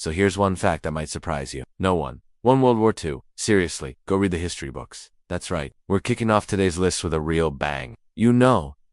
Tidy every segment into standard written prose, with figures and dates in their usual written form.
So here's one fact that might surprise you. No one won World War II. Seriously, go read the history books. That's right, we're kicking off today's list with a real bang.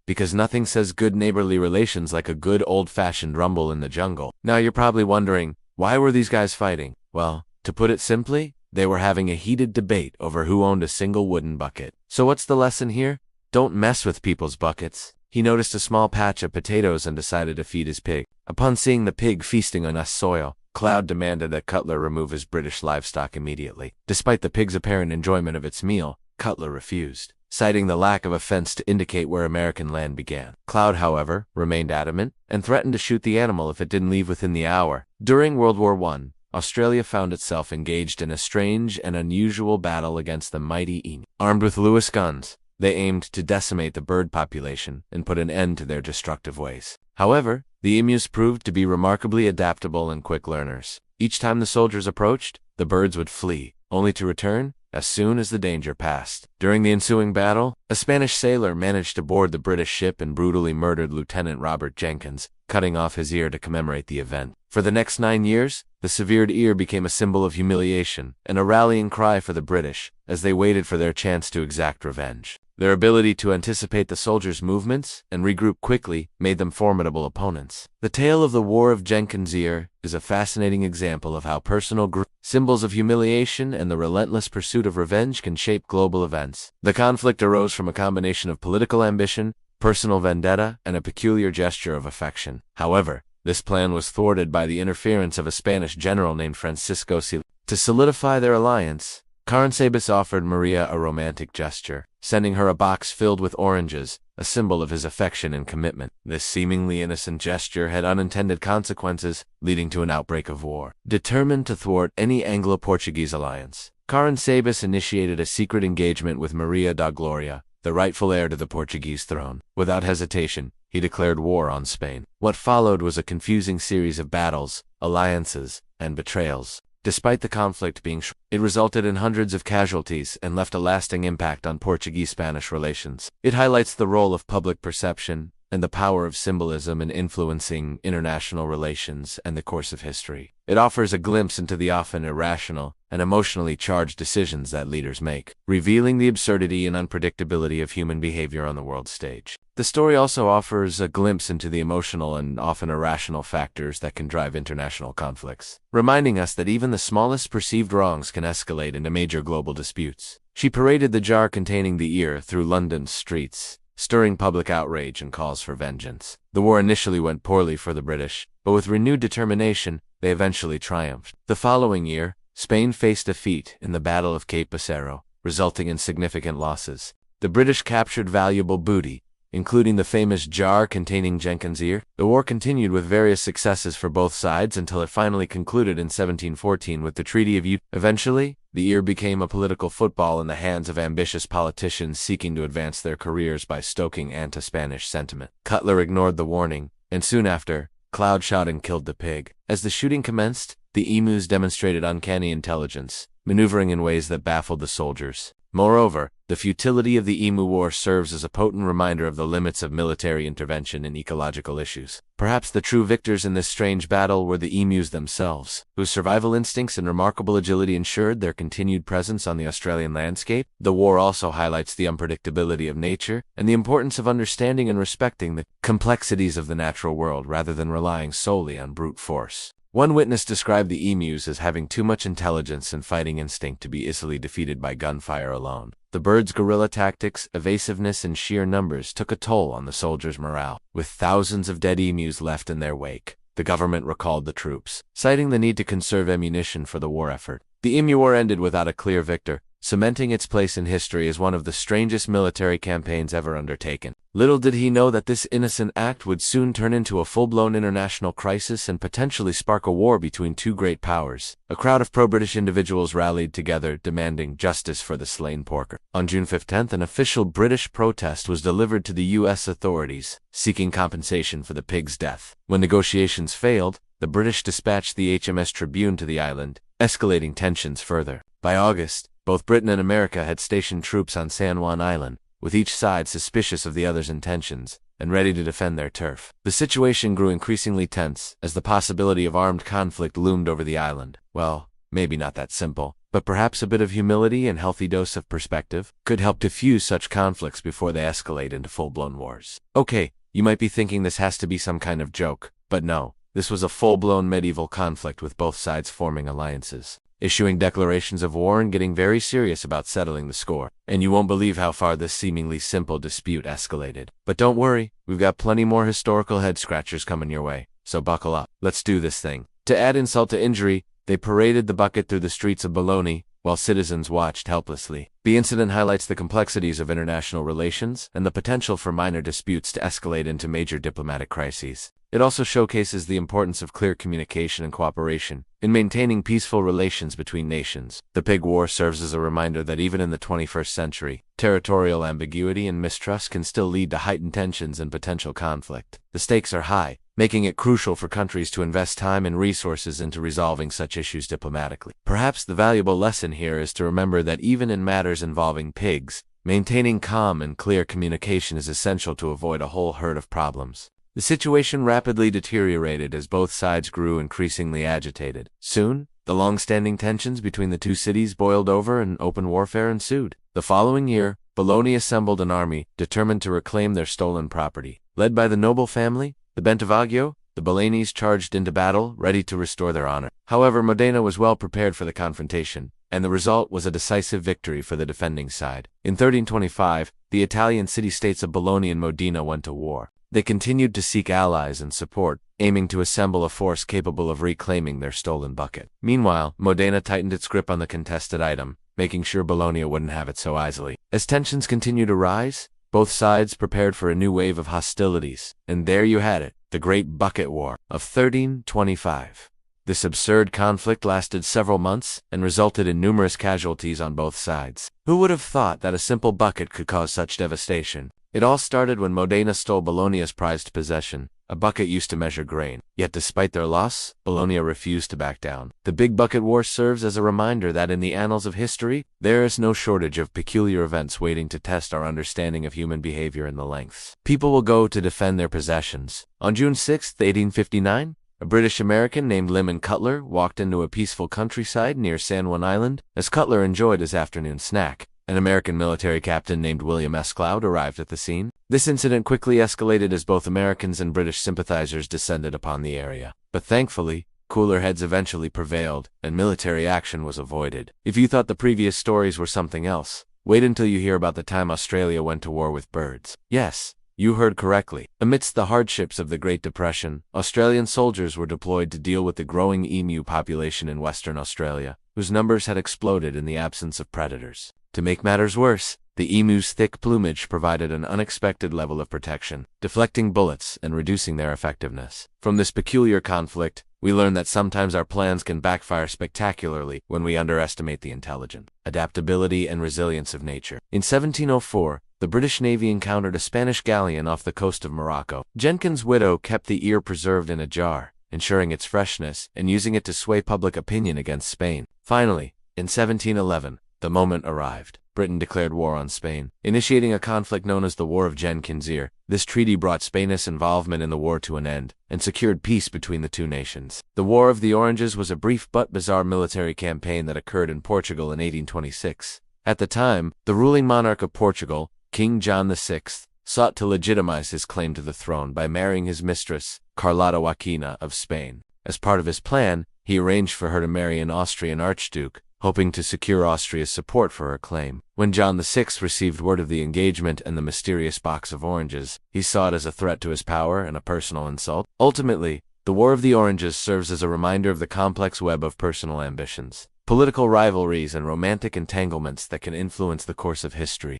Because nothing says good neighborly relations like a good old-fashioned rumble in the jungle. Now you're probably wondering, why were these guys fighting? Well, to put it simply, they were having a heated debate over who owned a single wooden bucket. So what's the lesson here? Don't mess with people's buckets. He noticed a small patch of potatoes and decided to feed his pig. Upon seeing the pig feasting on us soil, Cloud demanded that Cutler remove his British livestock immediately. Despite the pig's apparent enjoyment of its meal, Cutler refused, citing the lack of a fence to indicate where American land began. Cloud, however, remained adamant and threatened to shoot the animal if it didn't leave within the hour. During World War I, Australia found itself engaged in a strange and unusual battle against the mighty emu. Armed with Lewis guns, they aimed to decimate the bird population and put an end to their destructive ways. However, the emus proved to be remarkably adaptable and quick learners. Each time the soldiers approached, the birds would flee, only to return as soon as the danger passed. During the ensuing battle, a Spanish sailor managed to board the British ship and brutally murdered Lieutenant Robert Jenkins, cutting off his ear to commemorate the event. For the next 9 years, the severed ear became a symbol of humiliation and a rallying cry for the British as they waited for their chance to exact revenge. Their ability to anticipate the soldiers' movements and regroup quickly made them formidable opponents. The tale of the War of Jenkins' Ear is a fascinating example of how personal symbols of humiliation and the relentless pursuit of revenge can shape global events. The conflict arose from a combination of political ambition, personal vendetta, and a peculiar gesture of affection. However, this plan was thwarted by the interference of a Spanish general named Francisco Silva. To solidify their alliance, Carnsabas offered Maria a romantic gesture, sending her a box filled with oranges, a symbol of his affection and commitment. This seemingly innocent gesture had unintended consequences, leading to an outbreak of war. Determined to thwart any Anglo-Portuguese alliance, Carnsabas initiated a secret engagement with Maria da Gloria, the rightful heir to the Portuguese throne. Without hesitation, he declared war on Spain. What followed was a confusing series of battles, alliances, and betrayals. Despite the conflict being it resulted in hundreds of casualties and left a lasting impact on Portuguese-Spanish relations. It highlights the role of public perception and the power of symbolism in influencing international relations and the course of history. It offers a glimpse into the often irrational and emotionally charged decisions that leaders make, revealing the absurdity and unpredictability of human behavior on the world stage. The story also offers a glimpse into the emotional and often irrational factors that can drive international conflicts, reminding us that even the smallest perceived wrongs can escalate into major global disputes. She paraded the jar containing the ear through London's streets, stirring public outrage and calls for vengeance. The war initially went poorly for the British, but with renewed determination, they eventually triumphed. The following year, Spain faced defeat in the Battle of Cape Passero, resulting in significant losses. The British captured valuable booty, including the famous jar containing Jenkins' ear. The war continued with various successes for both sides until it finally concluded in 1714 with the Treaty of Utrecht. Eventually, the ear became a political football in the hands of ambitious politicians seeking to advance their careers by stoking anti-Spanish sentiment. Cutler ignored the warning, and soon after, Cloud shot and killed the pig. As the shooting commenced, the emus demonstrated uncanny intelligence, maneuvering in ways that baffled the soldiers. Moreover, the futility of the emu war serves as a potent reminder of the limits of military intervention in ecological issues. Perhaps the true victors in this strange battle were the emus themselves, whose survival instincts and remarkable agility ensured their continued presence on the Australian landscape. The war also highlights the unpredictability of nature and the importance of understanding and respecting the complexities of the natural world rather than relying solely on brute force. One witness described the emus as having too much intelligence and fighting instinct to be easily defeated by gunfire alone. The birds' guerrilla tactics, evasiveness, and sheer numbers took a toll on the soldiers' morale. With thousands of dead emus left in their wake, the government recalled the troops, citing the need to conserve ammunition for the war effort. The emu war ended without a clear victor, cementing its place in history as one of the strangest military campaigns ever undertaken. Little did he know that this innocent act would soon turn into a full-blown international crisis and potentially spark a war between two great powers. A crowd of pro-British individuals rallied together, demanding justice for the slain porker. On June 15th, an official British protest was delivered to the U.S. authorities, seeking compensation for the pig's death. When negotiations failed, the British dispatched the HMS Tribune to the island, escalating tensions further. By August, both Britain and America had stationed troops on San Juan Island, with each side suspicious of the other's intentions and ready to defend their turf. The situation grew increasingly tense as the possibility of armed conflict loomed over the island. Well, maybe not that simple, but perhaps a bit of humility and healthy dose of perspective could help diffuse such conflicts before they escalate into full-blown wars. Okay, you might be thinking this has to be some kind of joke, but no, this was a full-blown medieval conflict with both sides forming alliances, issuing declarations of war and getting very serious about settling the score. And you won't believe how far this seemingly simple dispute escalated. But don't worry, we've got plenty more historical head-scratchers coming your way, so buckle up. Let's do this thing. To add insult to injury, they paraded the bucket through the streets of Bologna, while citizens watched helplessly. The incident highlights the complexities of international relations and the potential for minor disputes to escalate into major diplomatic crises. It also showcases the importance of clear communication and cooperation in maintaining peaceful relations between nations. The Pig War serves as a reminder that even in the 21st century, territorial ambiguity and mistrust can still lead to heightened tensions and potential conflict. The stakes are high, making it crucial for countries to invest time and resources into resolving such issues diplomatically. Perhaps the valuable lesson here is to remember that even in matters involving pigs, maintaining calm and clear communication is essential to avoid a whole herd of problems. The situation rapidly deteriorated as both sides grew increasingly agitated. Soon, the long-standing tensions between the two cities boiled over and open warfare ensued. The following year, Bologna assembled an army determined to reclaim their stolen property. Led by the noble family, the Bentivoglio, the Bolognese charged into battle, ready to restore their honor. However, Modena was well prepared for the confrontation, and the result was a decisive victory for the defending side. In 1325, the Italian city-states of Bologna and Modena went to war. They continued to seek allies and support, aiming to assemble a force capable of reclaiming their stolen bucket. Meanwhile, Modena tightened its grip on the contested item, making sure Bologna wouldn't have it so easily. As tensions continued to rise, both sides prepared for a new wave of hostilities. And there you had it, the Great Bucket War of 1325. This absurd conflict lasted several months and resulted in numerous casualties on both sides. Who would have thought that a simple bucket could cause such devastation? It all started when Modena stole Bologna's prized possession, a bucket used to measure grain. Yet despite their loss, Bologna refused to back down. The Big Bucket War serves as a reminder that in the annals of history, there is no shortage of peculiar events waiting to test our understanding of human behavior in the lengths. People will go to defend their possessions. On June 6, 1859, a British American named Lyman Cutler walked into a peaceful countryside near San Juan Island. As Cutler enjoyed his afternoon snack, an American military captain named William S. Cloud arrived at the scene. This incident quickly escalated as both Americans and British sympathizers descended upon the area. But thankfully, cooler heads eventually prevailed, and military action was avoided. If you thought the previous stories were something else, wait until you hear about the time Australia went to war with birds. Yes, you heard correctly. Amidst the hardships of the Great Depression, Australian soldiers were deployed to deal with the growing emu population in Western Australia, whose numbers had exploded in the absence of predators. To make matters worse, the emu's thick plumage provided an unexpected level of protection, deflecting bullets and reducing their effectiveness. From this peculiar conflict, we learn that sometimes our plans can backfire spectacularly when we underestimate the intelligence, adaptability, and resilience of nature. In 1704, the British Navy encountered a Spanish galleon off the coast of Morocco. Jenkins' widow kept the ear preserved in a jar, ensuring its freshness and using it to sway public opinion against Spain. Finally, in 1711, the moment arrived. Britain declared war on Spain, initiating a conflict known as the War of Jenkins' Ear. This treaty brought Spain's involvement in the war to an end, and secured peace between the two nations. The War of the Oranges was a brief but bizarre military campaign that occurred in Portugal in 1826. At the time, the ruling monarch of Portugal, King John VI, sought to legitimize his claim to the throne by marrying his mistress, Carlota Joaquina of Spain. As part of his plan, he arranged for her to marry an Austrian archduke, hoping to secure Austria's support for her claim. When John VI received word of the engagement and the mysterious box of oranges, he saw it as a threat to his power and a personal insult. Ultimately, the War of the Oranges serves as a reminder of the complex web of personal ambitions, political rivalries, and romantic entanglements that can influence the course of history.